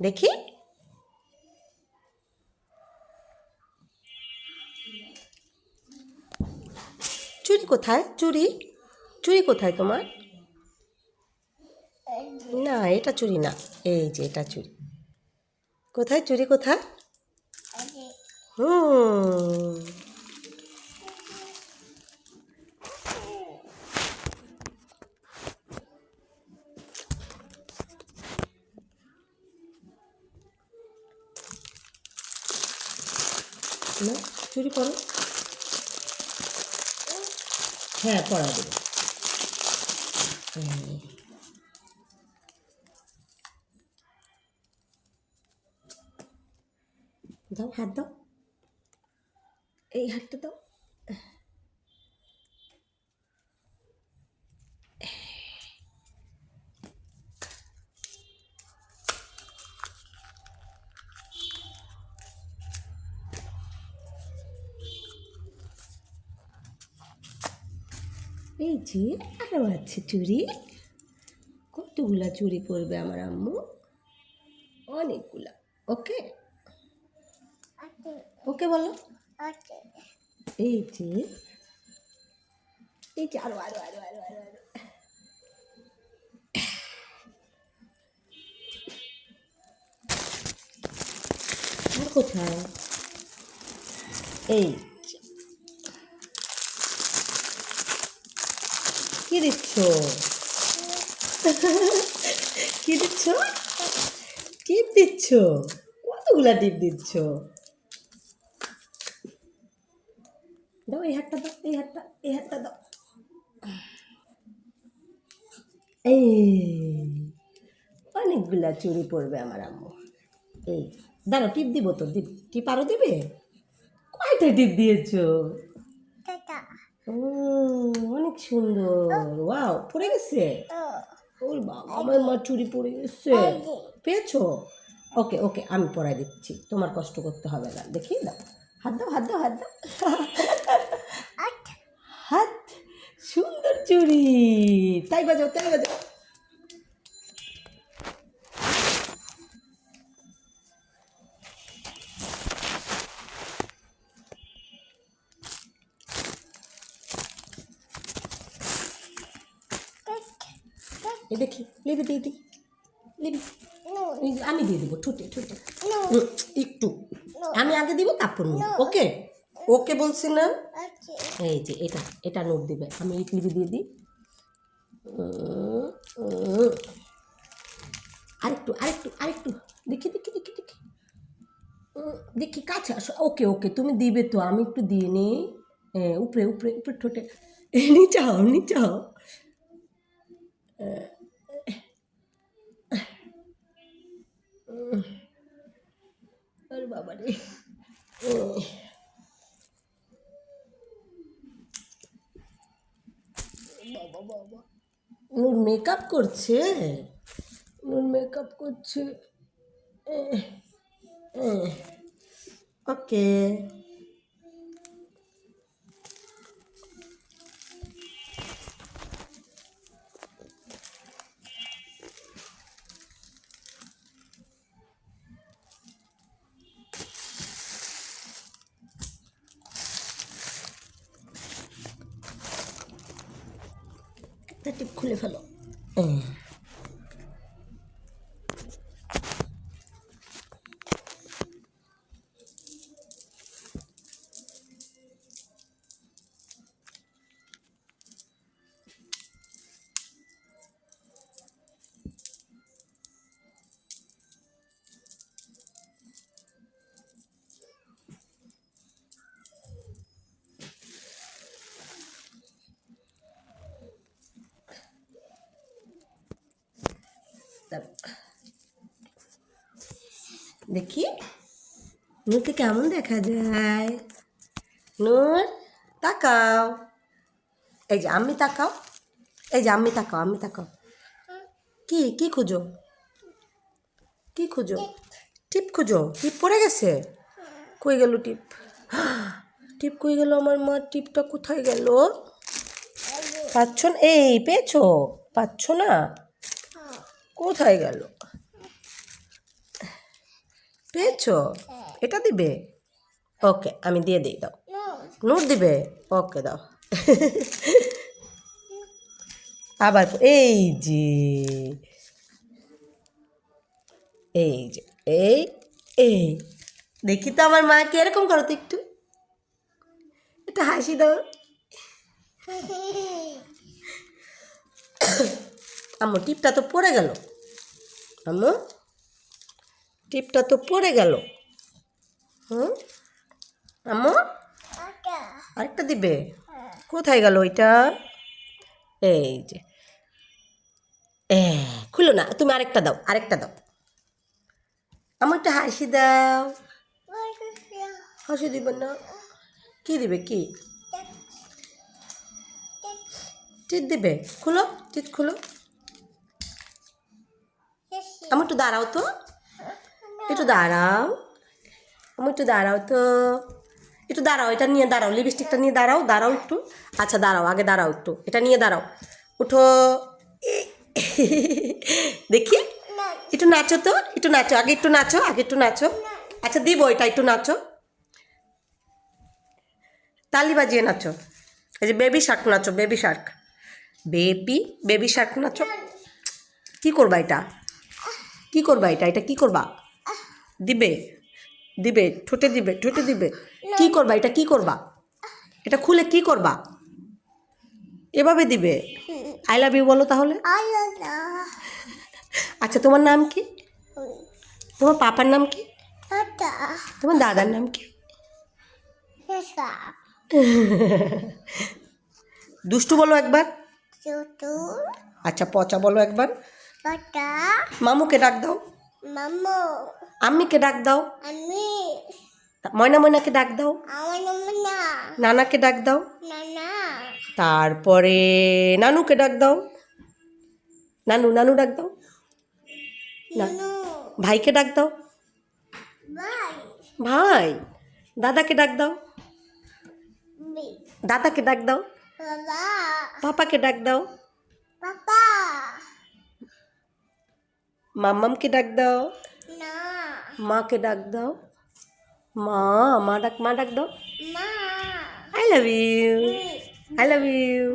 দেখি। চুড়ি কোথায়? চুড়ি চুড়ি কোথায় তোমার? না, এটা চুড়ি না। এই যে এটা চুড়ি। কোথায় চুড়ি কোথায়? হুম। না, চুড়ি পরো। হ্যাঁ, পরা দেবো। দাও, হাত দাও। এই হাতটা দাও। এই যে আরও আছে চুড়ি। কতগুলা চুড়ি পরবে আমার আম্মু? অনেকগুলা। ওকে, ওকে বলো। এই যে এই যে আরো আরো আরো আরো আরো আরো। আর কোথায়? এই যে। কি দিচ্ছ? কি দিচ্ছ? টিপ দিচ্ছ? কতগুলা টিপ দিচ্ছ? দাও, এই হাতটা দাও, এই হাতটা দাও। এই অনেকগুলা চুড়ি পরবে আমার আম্মু। এই দাঁড়ো, টিপ দিব তো। টিপ আরও দিবে? কয়টা টিপ দিয়েছো? ও, অনেক সুন্দর। ওয়াও, পড়ে গেছে। ওর বাবা, আমার মা চুড়ি পড়ে গেছে। পেয়েছো? ওকে ওকে, আমি পরাই দিচ্ছি, তোমার কষ্ট করতে হবে না। দেখি, দাও, হাত দাও, হাত দাও, হাত দাও। হাত। সুন্দর চুড়ি। তাই বাজাও, তাই বাজাও। এই দেখি, লিবি দিয়ে দিই। লিবি, আমি দিয়ে দেবো ঠোঁটে ঠোঁটে। একটু আমি আগে দিব, তারপর নিব। ওকে ওকে বলছি না। এই যে এটা এটা নোট দিবে, আমি এই লিবি দিয়ে দিই। আরেকটু আরেকটু আরেকটু। দেখি দেখি দেখি দেখি। দেখি কাছে আসো। ওকে ওকে, তুমি দিবে তো, আমি একটু দিয়ে নিই। হ্যাঁ, উপরে উপরে উপরে ঠোঁটে। নিচাও নিচাও। আরে বাবা রে। বাবা বাবা, নূর মেকআপ করছে। নূর মেকআপ করছে। ওকে। একটা টিপ খুলে ফেলো। দেখি নূরকে কেমন দেখা যায়। নূর, তাকাও। এই যে আমি তাকাও। এই যে আমি তাকাও, আমি তাকাও। কি কি খুঁজো? কি খুঁজো? টিপ খুঁজো? টিপ পড়ে গেছে? কই গেল টিপ? টিপ কই গেল? আমার মা টিপটা কোথায় গেল? পাচ্ছ না? এই পেয়েছো? পাচ্ছ না? কোথায় গেল? পেয়েছো? এটা দিবে? ওকে, আমি দিয়ে দিই, দাও। নূর দিবে? ওকে, দাও। আবার এই যে, এই যে, এই এই দেখি তো আমার মাকে এরকম করো তো একটু, একটা হাসি দাও। আম্মু টিপটা তো পড়ে গেল, আম্মু টিপটা তো পড়ে গেল। হুম, আম্মু আরেকটা দিবে? কোথায় গেল ওইটা? এই যে, খুলো না, তুমি আরেকটা দাও, আরেকটা দাও। আমার একটা হাসি দাও। হাসি দিবেন না? কি দিবে? কি টিপ দিবে? খুলো, টিপ খুলো। আমার একটু দাঁড়াও তো, একটু দাঁড়াও, আমার একটু দাঁড়াও তো, একটু দাঁড়াও, এটা নিয়ে দাঁড়াও, লিপস্টিকটা নিয়ে দাঁড়াও, দাঁড়াও একটু। আচ্ছা দাঁড়াও, আগে দাঁড়াও একটু, এটা নিয়ে দাঁড়াও, উঠো। দেখি, একটু নাচো তো, একটু নাচো, আগে একটু নাচো, আগে একটু নাচো। আচ্ছা দিব এটা, একটু নাচো, তালি বাজিয়ে নাচো। এই যে বেবি শার্ক নাচো, বেবি শার্ক, বেবি শার্ক নাচো। কি করবা এটা? কি করবা এটা? এটা কি করবা? দিবে? দিবে ঠোঁটে দিবে, ঠোঁটে দিবে? কি করবা এটা? কি করবা এটা? খুলে কি করবা? এভাবে দিবে? আই লাভ ইউ বলো তাহলে। আচ্ছা তোমার নাম কি? তোমার পাপার নাম কি? তোমার দাদার নাম কি? দুষ্টু বলো একবার। আচ্ছা পচা বলো একবার। মামুকে ডাক দাও। আম্মিকে ডাক দাও। ময়না ময়নাকে ডাক দাও। নানাকে ডাক দাও। তারপরে নানুকে ডাক দাও। নানু নানু ডাক দাও। ভাইকে ডাক দাও। ভাই। দাদাকে ডাক দাও। দাদাকে ডাক দাও। পাপাকে ডাক দাও। মাম্মামকে ডাক দাও। মাকে ডাক দাও। মা ডাক দাও। I love you, I love you.